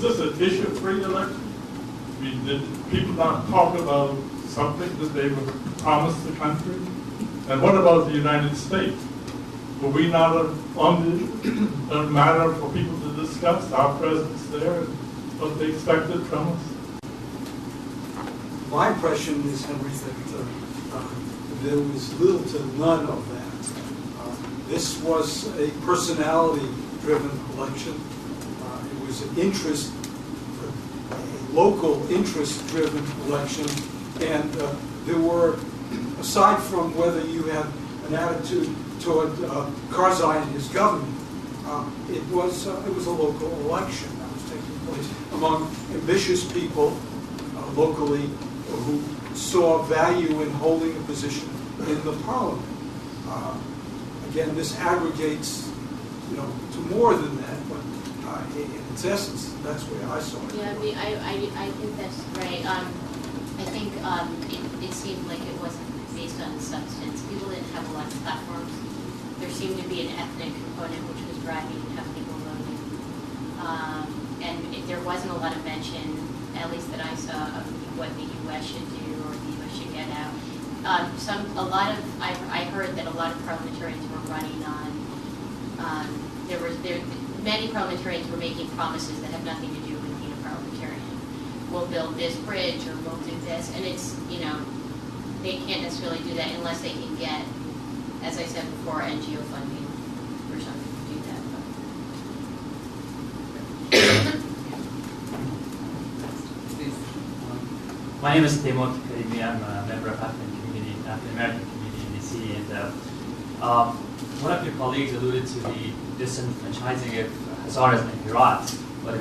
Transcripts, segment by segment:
Was this an issue-free election? I mean, did people not talk about something that they were promised the country? And what about the United States? Were we not a matter for people to discuss our presence there and what they expected from us? My impression is, Henry, that there was little to none of that. This was a personality-driven election. It was an interest, a local interest-driven election, and there were, aside from whether you had an attitude toward Karzai and his government, it was a local election that was taking place among ambitious people locally who saw value in holding a position in the parliament. Again, this aggregates, to more than that, but in its essence, that's the way I saw it. Yeah, I think that's right. I think it seemed like it wasn't based on substance. People didn't have a lot of platforms. There seemed to be an ethnic component which was driving how people voted. And there wasn't a lot of mention, at least that I saw, of what the U.S. should do or the U.S. should get out. I heard that a lot of parliamentarians were running on. Many parliamentarians were making promises that have nothing to do with being a parliamentarian. We'll build this bridge or we'll do this, and it's they can't necessarily do that unless they can get, as I said before, NGO funding or something to do that. My name is Timot Karimi. I'm a member of Afghan American community in DC, and one of your colleagues alluded to the disenfranchising of Hazaras in Herat, but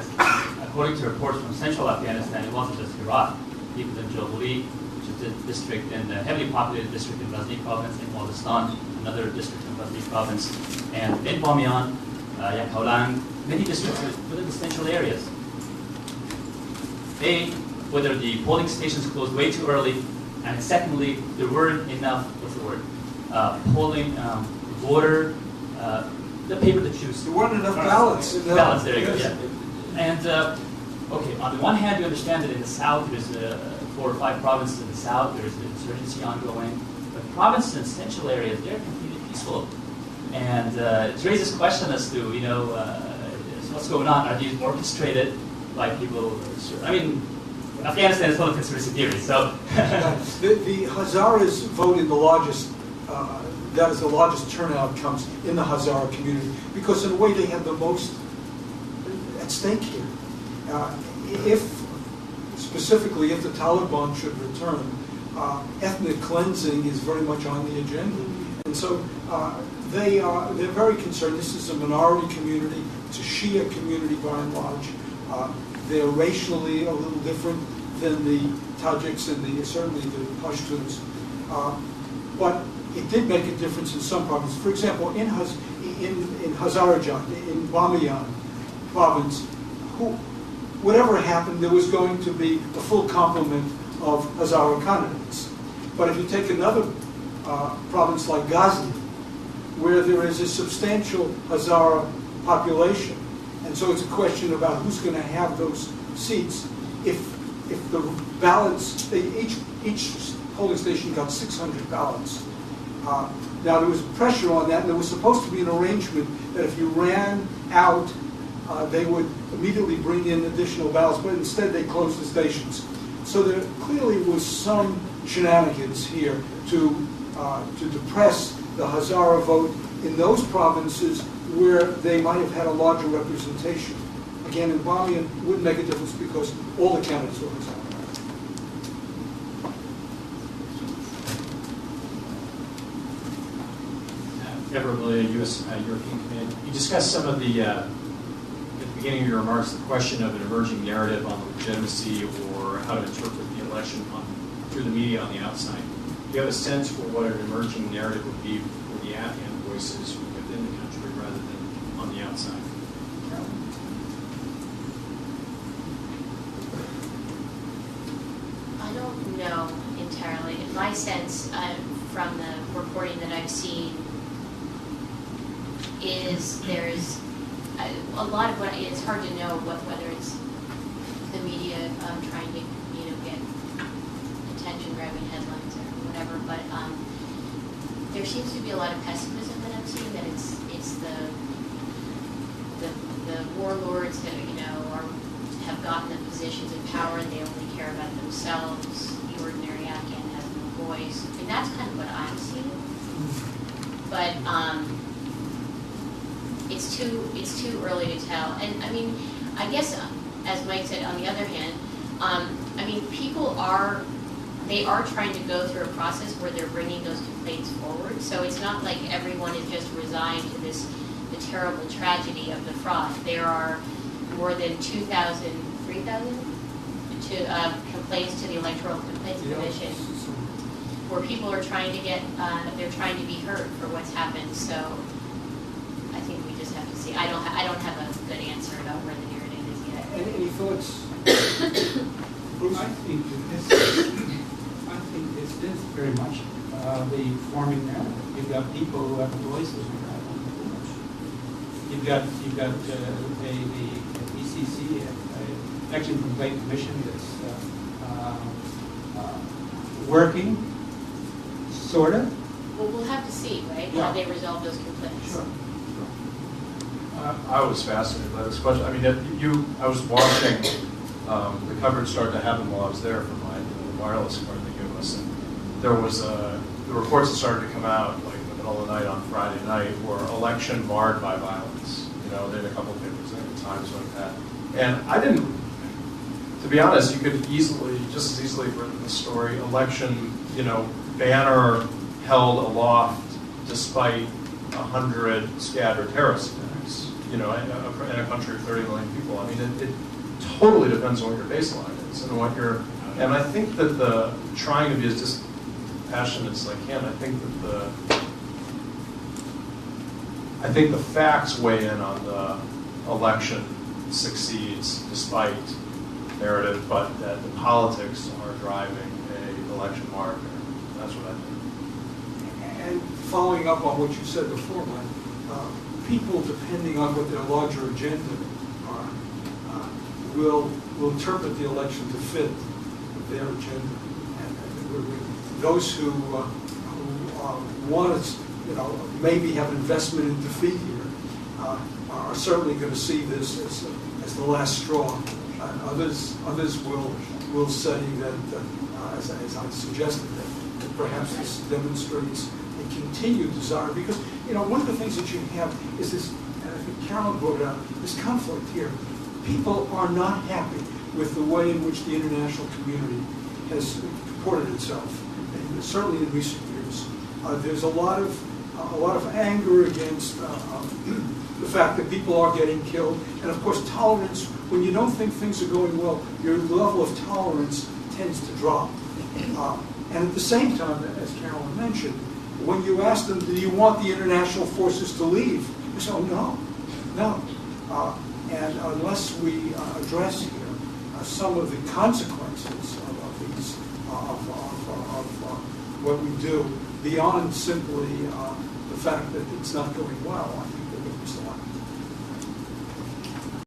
according to reports from central Afghanistan, it wasn't just Herat. People in Jawuli, which is a district in the heavily populated district in Ghazni province, in Waldistan, another district in Ghazni province, and in Bamiyan, Yakhaulang, many districts within the central areas. Whether the polling stations closed way too early, and secondly, there weren't enough, polling, voter, the paper to choose. There weren't enough ballots. Ballots, there you go, yeah. And, okay, on the one hand, you understand that in the south, there's 4 or 5 provinces in the south, there's an insurgency ongoing, but provinces in central areas, they're completely peaceful. And it raises question as to, what's going on? Are these orchestrated by people? I mean, Afghanistan is full of conspiracy theories, so. The Hazaras vote in the largest, that is the largest turnout comes in the Hazara community, because in a way they have the most at stake here. Specifically if the Taliban should return, ethnic cleansing is very much on the agenda. And so they're very concerned. This is a minority community, it's a Shia community by and large. They're racially a little different than the Tajiks and certainly the Pashtuns. But it did make a difference in some provinces. For example, in Hazarajat, in Bamiyan province, whatever happened, there was going to be a full complement of Hazara candidates. But if you take another province like Ghazni, where there is a substantial Hazara population, and so it's a question about who's going to have those seats. If the ballots, each polling station got 600 ballots. Now there was pressure on that, and there was supposed to be an arrangement that if you ran out, they would immediately bring in additional ballots, but instead they closed the stations. So there clearly was some shenanigans here to depress the Hazara vote in those provinces where they might have had a larger representation. Again, in Bamiyan, it wouldn't make a difference because all the candidates were Hazara. U.S. European Committee. You discussed some of the, at the beginning of your remarks, the question of an emerging narrative on the legitimacy or how to interpret the election through the media on the outside. Do you have a sense for what an emerging narrative would be for the Afghan voices within the country rather than on the outside? I don't know entirely. My sense from the reporting that I've seen is there's a lot of what it's hard to know whether it's seems to be a lot of pessimism that I'm seeing, that it's the warlords that, you know, have gotten the positions of power and they only care about themselves. The ordinary Afghan has no voice. I mean, that's kind of what I'm seeing. But it's too early to tell. And I mean, I guess, as Mike said, on the other hand, I mean, people are trying to go through a process where they're bringing those complaints forward. So it's not like everyone is just resigned to the terrible tragedy of the fraud. There are more than 2,000, 3,000 complaints to the Electoral Complaints Commission, where people are trying to get, they're trying to be heard for what's happened. So I think we just have to see. I don't have a good answer about where the narrative is yet. Any thoughts? I think this is very much the forming narrative. You've got people who have voices who are on the boards. You've got the ECC, Election Complaint Commission, that's working, sort of. Well, we'll have to see, right? Yeah. How they resolve those complaints. Sure. I was fascinated by this question. I mean, I was watching the coverage start to happen while I was there from the wireless card they gave us, and there was the reports that started to come out like in the middle of the night on Friday night were election marred by violence. You know, they had a couple of papers, I think the Times like that, and I didn't. To be honest, you could just as easily have written the story, election, you know, banner held aloft despite 100 scattered terrorist attacks, you know, in a country of 30 million people. I mean, it totally depends on what your baseline is and what your, and I think that the trying to be as dispassionate as I can, I think the facts weigh in on the election succeeds despite narrative, but that the politics are driving an election marker. That's what I think. And following up on what you said before, Mike, people, depending on what their larger agenda are, will interpret the election to fit their agenda. And those who want to, you know, maybe have investment in defeat here, are certainly going to see this as the last straw. Others will say that, as I suggested, that perhaps this demonstrates a continued desire, because, you know, one of the things that you have is this, and I think Carolyn brought it out, this conflict here. People are not happy with the way in which the international community has comported itself, and certainly in recent years. There's a lot of anger against the fact that people are getting killed, and of course tolerance. When you don't think things are going well, your level of tolerance tends to drop. And at the same time, as Carolyn mentioned, when you ask them, do you want the international forces to leave? They say, oh, no. And unless we address here some of the consequences of what we do, beyond simply the fact that it's not going well,